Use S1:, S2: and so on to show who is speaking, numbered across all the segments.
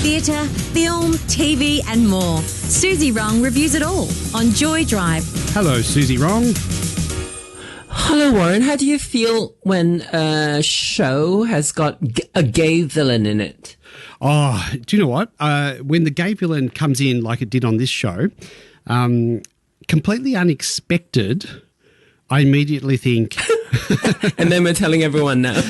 S1: theatre, film, TV and more. Suzy Wrong reviews it all on Joy Drive.
S2: Hello, Suzy Wrong.
S3: Hello, Warren. How do you feel when a show has got a gay villain in it?
S2: Oh, do you know what? When the gay villain comes in like it did on this show, completely unexpected, I immediately think...
S3: And then we're telling everyone now.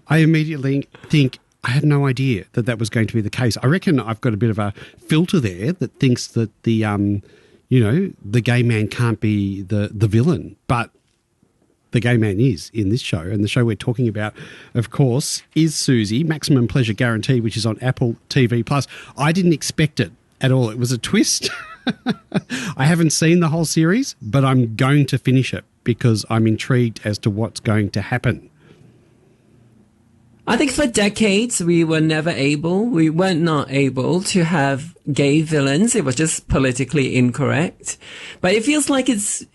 S2: I immediately think, I had no idea that that was going to be the case. I reckon I've got a bit of a filter there that thinks that the gay man can't be the villain, but the gay man is in this show. And the show we're talking about, of course, is Suzy, Maximum Pleasure Guarantee, which is on Apple TV+. I didn't expect it at all. It was a twist. I haven't seen the whole series, but I'm going to finish it because I'm intrigued as to what's going to happen.
S3: I think for decades we weren't not able to have gay villains. It was just politically incorrect. But it feels like it's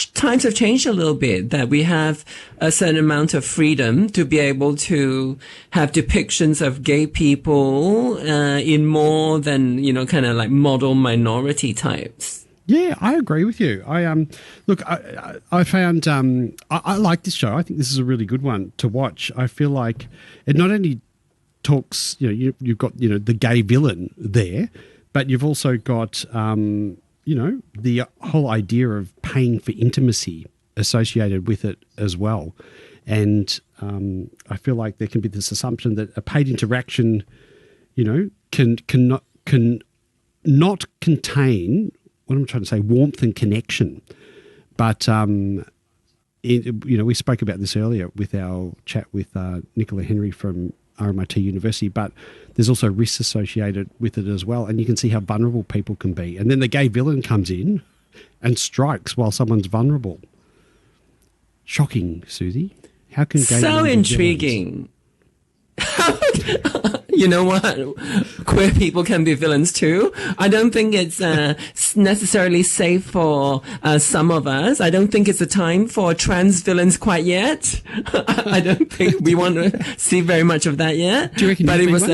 S3: times have changed a little bit, that we have a certain amount of freedom to be able to have depictions of gay people in more than, kind of like model minority types.
S2: Yeah, I agree with you. I found I like this show. I think this is a really good one to watch. I feel like it not only talks, you've got the gay villain there, but you've also got the whole idea of paying for intimacy associated with it as well. And I feel like there can be this assumption that a paid interaction, can not contain, what am I trying to say, warmth and connection. But, we spoke about this earlier with our chat with Nicola Henry from RMIT University, but there's also risks associated with it as well. And you can see how vulnerable people can be. And then the gay villain comes in and strikes while someone's vulnerable. Shocking, Suzy. How can gay
S3: so intriguing. You know what? Queer people can be villains too. I don't think it's necessarily safe for some of us. I don't think it's a time for trans villains quite yet. I don't think we want to see very much of that yet.
S2: Do you reckon?
S3: But it was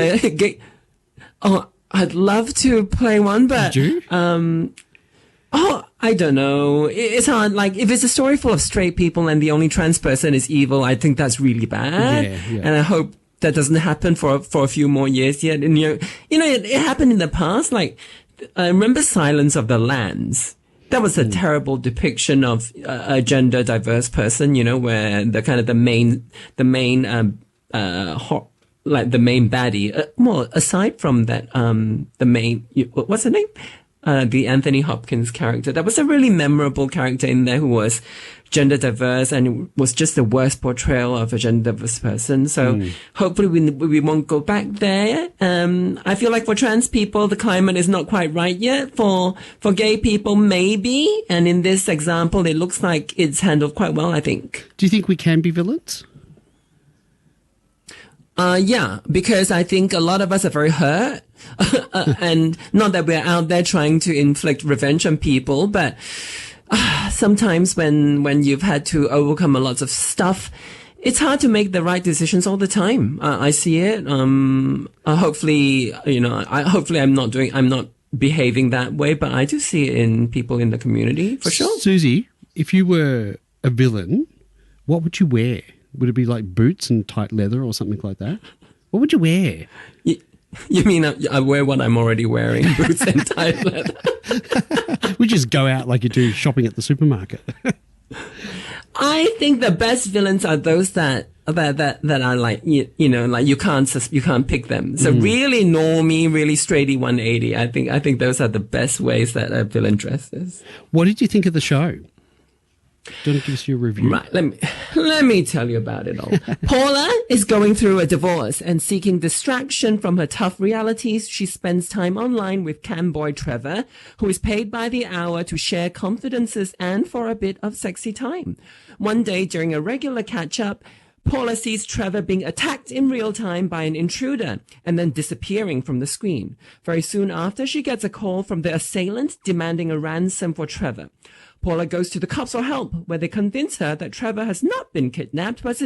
S3: I'd love to play one, but I don't know. It's hard. Like, if it's a story full of straight people and the only trans person is evil, I think that's really bad.
S2: Yeah.
S3: And I hope that doesn't happen for a few more years yet. And it happened in the past. Like, I remember Silence of the Lambs. That was a terrible depiction of a gender diverse person, where the kind of the main baddie, well, aside from that, the main, what's her name? The Anthony Hopkins character. That was a really memorable character in there who was gender diverse, and it was just the worst portrayal of a gender diverse person. So hopefully we won't go back there. I feel like for trans people, the climate is not quite right yet. For gay people, maybe. And in this example, it looks like it's handled quite well, I think.
S2: Do you think we can be villains?
S3: Yeah, because I think a lot of us are very hurt. And not that we're out there trying to inflict revenge on people, but sometimes when you've had to overcome a lot of stuff, it's hard to make the right decisions all the time. I see it. Hopefully, hopefully I'm not behaving that way, but I do see it in people in the community for sure.
S2: Suzy, if you were a villain, what would you wear? Would it be like boots and tight leather or something like that? What would you wear?
S3: You mean I wear what I'm already wearing, boots and tight leather?
S2: We just go out like you do shopping at the supermarket.
S3: I think the best villains are those that are like, like you can't pick them. So really normie, really straighty 180. I think those are the best ways that a villain dresses.
S2: What did you think of the show? Do you want to give us your review?
S3: Right, let me tell you about it all. Paula is going through a divorce and seeking distraction from her tough realities. She spends time online with camboy Trevor, who is paid by the hour to share confidences and for a bit of sexy time. One day during a regular catch-up, Paula sees Trevor being attacked in real time by an intruder and then disappearing from the screen. Very soon after, she gets a call from the assailant demanding a ransom for Trevor. Paula goes to the cops for help, where they convince her that Trevor has not been kidnapped, but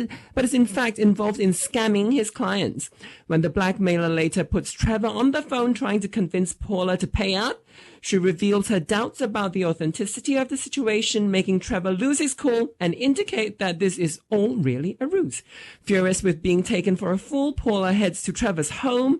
S3: is in fact involved in scamming his clients. When the blackmailer later puts Trevor on the phone trying to convince Paula to pay up, she reveals her doubts about the authenticity of the situation, making Trevor lose his cool and indicate that this is all really a ruse. Furious with being taken for a fool, Paula heads to Trevor's home,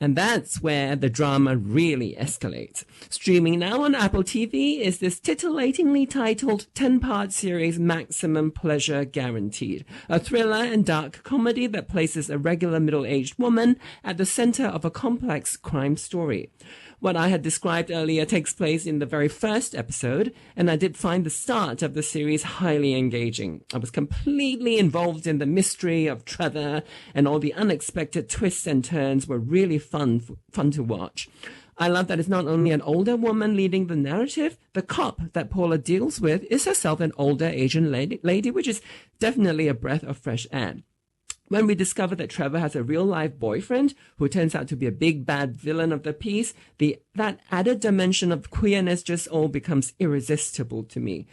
S3: and that's where the drama really escalates. Streaming now on Apple TV is this titillatingly titled 10-part series Maximum Pleasure Guaranteed, a thriller and dark comedy that places a regular middle-aged woman at the center of a complex crime story. What I had described earlier takes place in the very first episode, and I did find the start of the series highly engaging. I was completely involved in the mystery of Trevor, and all the unexpected twists and turns were really fun to watch. I love that it's not only an older woman leading the narrative, the cop that Paula deals with is herself an older Asian lady, which is definitely a breath of fresh air. When we discover that Trevor has a real-life boyfriend who turns out to be a big bad villain of the piece, that added dimension of queerness just all becomes irresistible to me.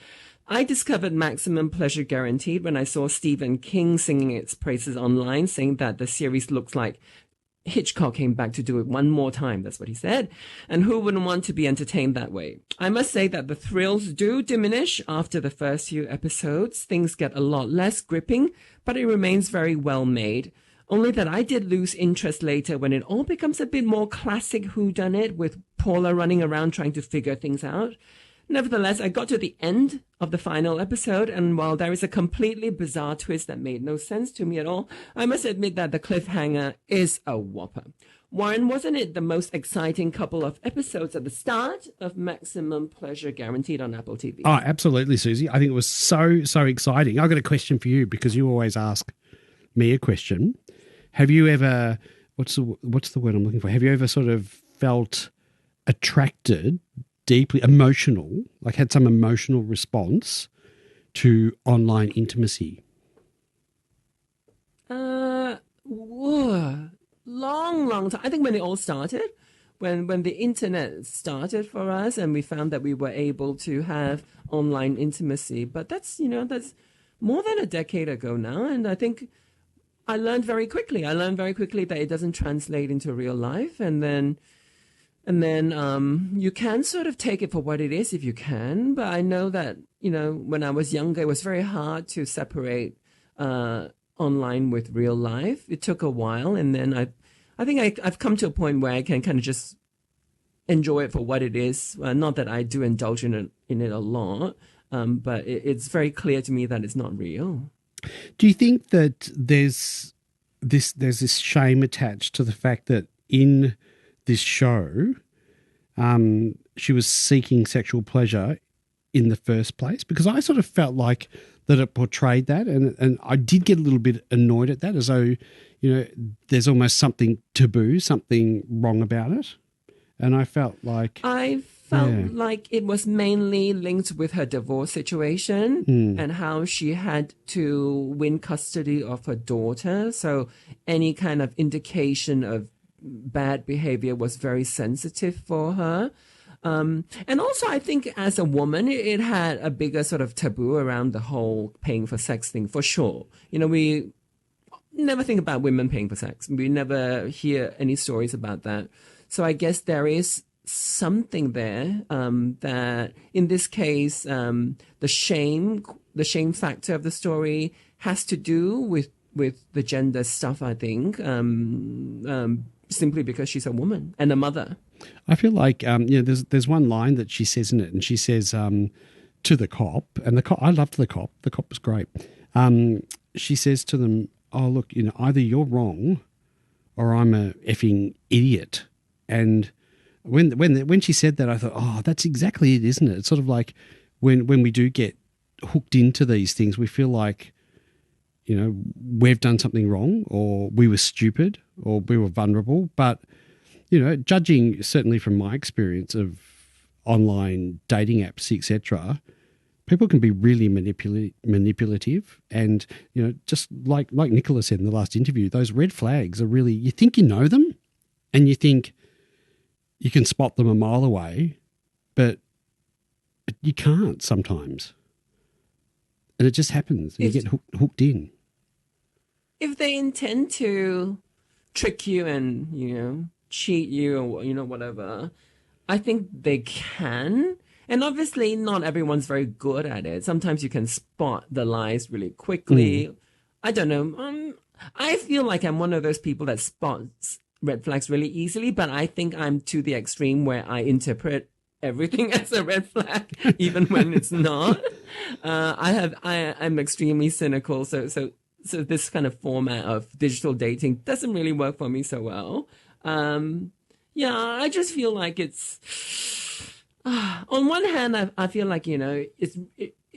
S3: I discovered Maximum Pleasure Guaranteed when I saw Stephen King singing its praises online, saying that the series looks like Hitchcock came back to do it one more time. That's what he said. And who wouldn't want to be entertained that way? I must say that the thrills do diminish after the first few episodes. Things get a lot less gripping, but it remains very well made. Only that I did lose interest later when it all becomes a bit more classic whodunit with Paula running around trying to figure things out. Nevertheless, I got to the end of the final episode, and while there is a completely bizarre twist that made no sense to me at all, I must admit that the cliffhanger is a whopper. Warren, wasn't it the most exciting couple of episodes at the start of Maximum Pleasure Guaranteed on Apple TV?
S2: Oh, absolutely, Suzy. I think it was so exciting. I've got a question for you because you always ask me a question. Have you ever, what's the word I'm looking for? Have you ever sort of felt attracted, deeply emotional, like had some emotional response to online intimacy?
S3: Long time. I think when it all started, when the internet started for us and we found that we were able to have online intimacy. But that's more than a decade ago now. And I think I learned very quickly that it doesn't translate into real life. And then you can sort of take it for what it is if you can. But I know that, when I was younger, it was very hard to separate online with real life. It took a while. And then I think I've come to a point where I can kind of just enjoy it for what it is. Not that I do indulge in it a lot, but it's very clear to me that it's not real.
S2: Do you think that there's this shame attached to the fact that in this show, she was seeking sexual pleasure in the first place? Because I sort of felt like that it portrayed that, and I did get a little bit annoyed at that, as though, there's almost something taboo, something wrong about it. And I felt like it was mainly linked with her divorce situation and how she had to win custody of her daughter. So any kind of indication of bad behavior was very sensitive for her. And also, I think as a woman, it had a bigger sort of taboo around the whole paying for sex thing, for sure. We never think about women paying for sex. We never hear any stories about that. So I guess there is something there that, in this case, the shame factor of the story has to do with the gender stuff, I think, simply because she's a woman and a mother. I feel like there's one line that she says in it, and she says to the cop, and I loved the cop. The cop was great. She says to them, "Oh, look, either you're wrong, or I'm a effing idiot." And when she said that, I thought, oh, that's exactly it, isn't it? It's sort of like when we do get hooked into these things, we feel like, we've done something wrong, or we were stupid, or we were vulnerable. But, judging certainly from my experience of online dating apps, etc., people can be really manipulative. And, just like Nicola said in the last interview, those red flags are really, you think you know them and you think you can spot them a mile away, but but you can't sometimes. And it just happens. And you get hooked in.
S3: If they intend to trick you and, cheat you or, whatever, I think they can. And obviously not everyone's very good at it. Sometimes you can spot the lies really quickly. I don't know. I feel like I'm one of those people that spots red flags really easily, but I think I'm to the extreme where I interpret everything as a red flag, even when it's not. I'm extremely cynical. So this kind of format of digital dating doesn't really work for me so well. I just feel like it's, on one hand, I feel like,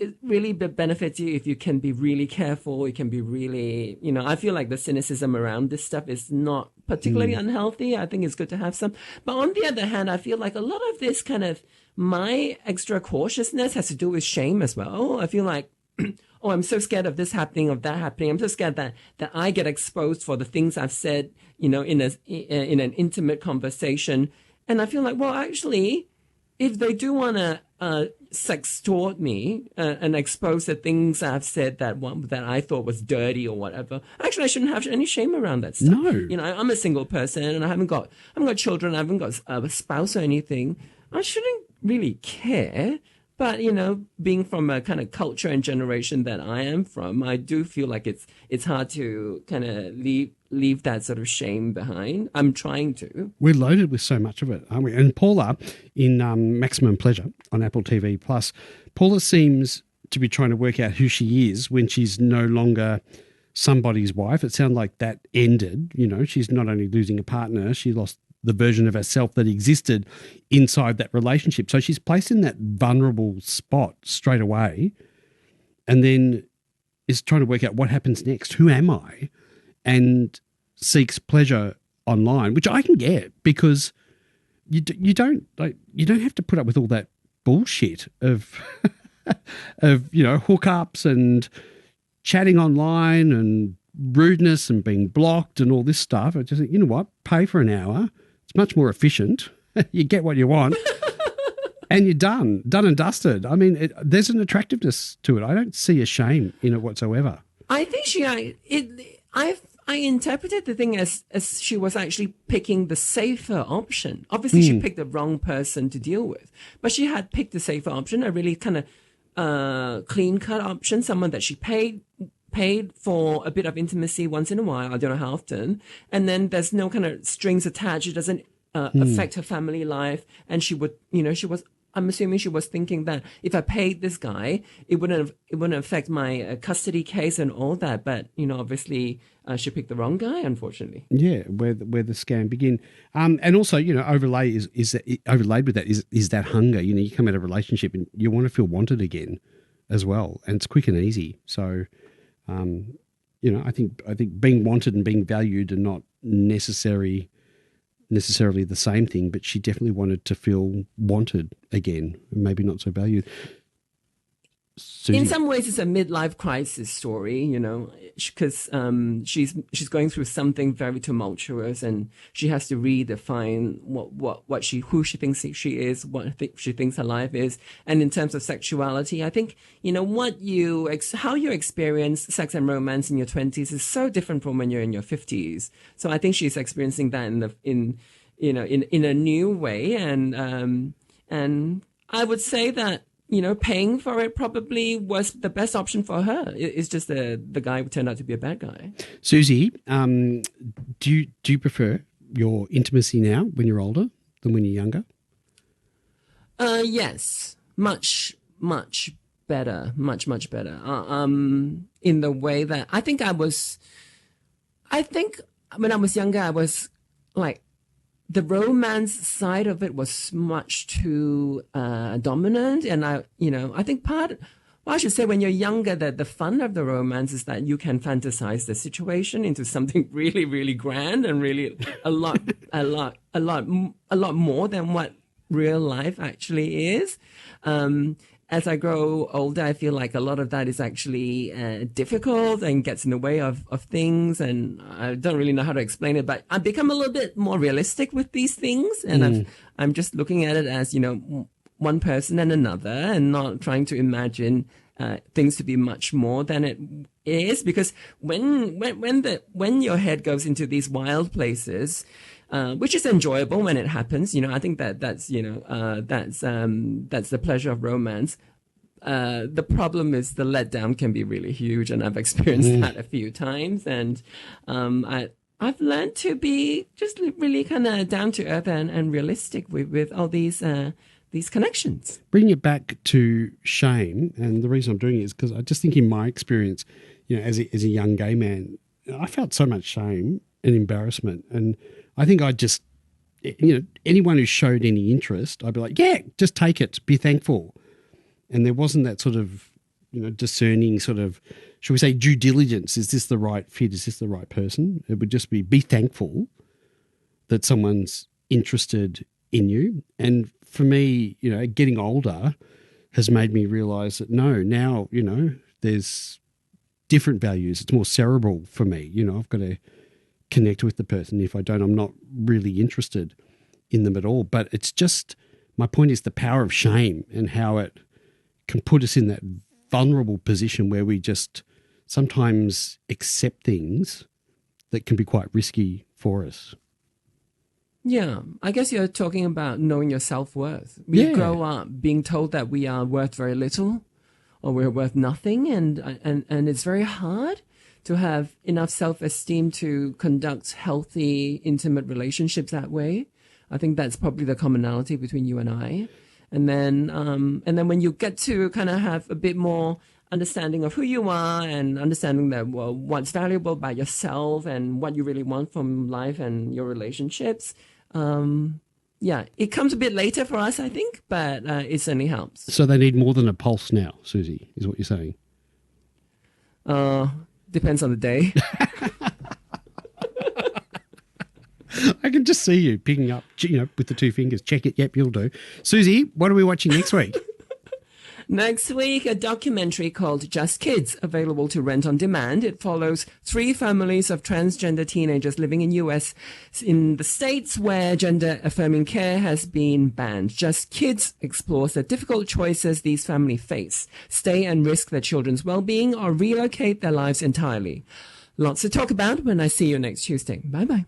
S3: it really benefits you if you can be really careful. It can be really, I feel like the cynicism around this stuff is not particularly unhealthy. I think it's good to have some. But on the other hand, I feel like a lot of this kind of my extra cautiousness has to do with shame as well. I feel like, oh, I'm so scared of this happening, of that happening. I'm so scared that I get exposed for the things I've said, in an intimate conversation. And I feel like, well, actually, if they do want to sextort me and expose the things I've said that I thought was dirty or whatever, actually, I shouldn't have any shame around that stuff.
S2: No,
S3: I'm a single person and I haven't got children, I haven't got a spouse or anything. I shouldn't really care. But, being from a kind of culture and generation that I am from, I do feel like it's hard to kind of leave that sort of shame behind. I'm trying to.
S2: We're loaded with so much of it, aren't we? And Paula, in Maximum Pleasure on Apple TV Plus, Paula seems to be trying to work out who she is when she's no longer somebody's wife. It sounded like that ended. She's not only losing a partner, she lost the version of herself that existed inside that relationship. So she's placed in that vulnerable spot straight away and then is trying to work out what happens next. Who am I? And seeks pleasure online, which I can get because you don't have to put up with all that bullshit of hookups and chatting online and rudeness and being blocked and all this stuff. I just think, you know what? Pay for an hour. It's much more efficient. You get what you want and you're done and dusted. I mean, there's an attractiveness to it. I don't see a shame in it whatsoever.
S3: I think I interpreted the thing as she was actually picking the safer option. Obviously, she picked the wrong person to deal with, but she had picked the safer option, a really kind of clean-cut option, someone that she paid for a bit of intimacy once in a while. I don't know how often. And then there's no kind of strings attached. It doesn't affect her family life. And I'm assuming she was thinking that if I paid this guy, it wouldn't affect my custody case and all that. But, obviously she picked the wrong guy, unfortunately.
S2: Yeah, where the scam began. And also, overlaid with that is that hunger. You come out of a relationship and you want to feel wanted again as well. And it's quick and easy. So, I think being wanted and being valued are not necessarily the same thing, but she definitely wanted to feel wanted again, maybe not so valued. Suzy.
S3: In some ways, it's a midlife crisis story, because she's going through something very tumultuous, and she has to redefine who she thinks she is, she thinks her life is, and in terms of sexuality, I think how you experience sex and romance in your 20s is so different from when you're in your 50s. So I think she's experiencing that in a new way, and I would say that. Paying for it probably was the best option for her. It's just the guy turned out to be a bad guy.
S2: Suzy, do you prefer your intimacy now when you're older than when you're younger?
S3: Yes, much better, much better. In the way that I think when I was younger, I was like. The romance side of it was much too dominant, and I think I should say when you're younger, that the fun of the romance is that you can fantasize the situation into something really, really grand and really a lot more than what real life actually is. As I grow older, I feel like a lot of that is actually difficult and gets in the way of things. And I don't really know how to explain it, but I've become a little bit more realistic with these things. And I'm just looking at it as, one person and another, and not trying to imagine things to be much more than it is. Because when your head goes into these wild places, which is enjoyable when it happens, I think that's the pleasure of romance. The problem is the letdown can be really huge, and I've experienced that a few times. And I've learned to be just really kind of down to earth and realistic with all these connections.
S2: Bringing it back to shame, and the reason I'm doing it is because I just think in my experience, as a young gay man, I felt so much shame and embarrassment, and I think I just, anyone who showed any interest, I'd be like, yeah, just take it, be thankful. And there wasn't that sort of, discerning sort of, shall we say, due diligence. Is this the right fit? Is this the right person? It would just be thankful that someone's interested in you. And for me, getting older has made me realise that now, there's different values. It's more cerebral for me. I've got to connect with the person. If I don't, I'm not really interested in them at all. But it's just, my point is the power of shame and how it can put us in that vulnerable position where we just sometimes accept things that can be quite risky for us.
S3: Yeah, I guess you're talking about knowing your self-worth. We grow up being told that we are worth very little or we're worth nothing, and it's very hard to have enough self-esteem to conduct healthy, intimate relationships that way. I think that's probably the commonality between you and I. And then when you get to kind of have a bit more understanding of who you are and understanding that, well, what's valuable about yourself and what you really want from life and your relationships, it comes a bit later for us, I think, but it certainly helps.
S2: So they need more than a pulse now, Suzy, is what you're saying?
S3: Depends on the day.
S2: I can just see you picking up, with the two fingers. Check it. Yep, you'll do. Suzy, what are we watching next week?
S3: Next week, a documentary called Just Kids, available to rent on demand. It follows 3 families of transgender teenagers living in the States where gender-affirming care has been banned. Just Kids explores the difficult choices these families face: stay and risk their children's well-being or relocate their lives entirely. Lots to talk about when I see you next Tuesday. Bye-bye.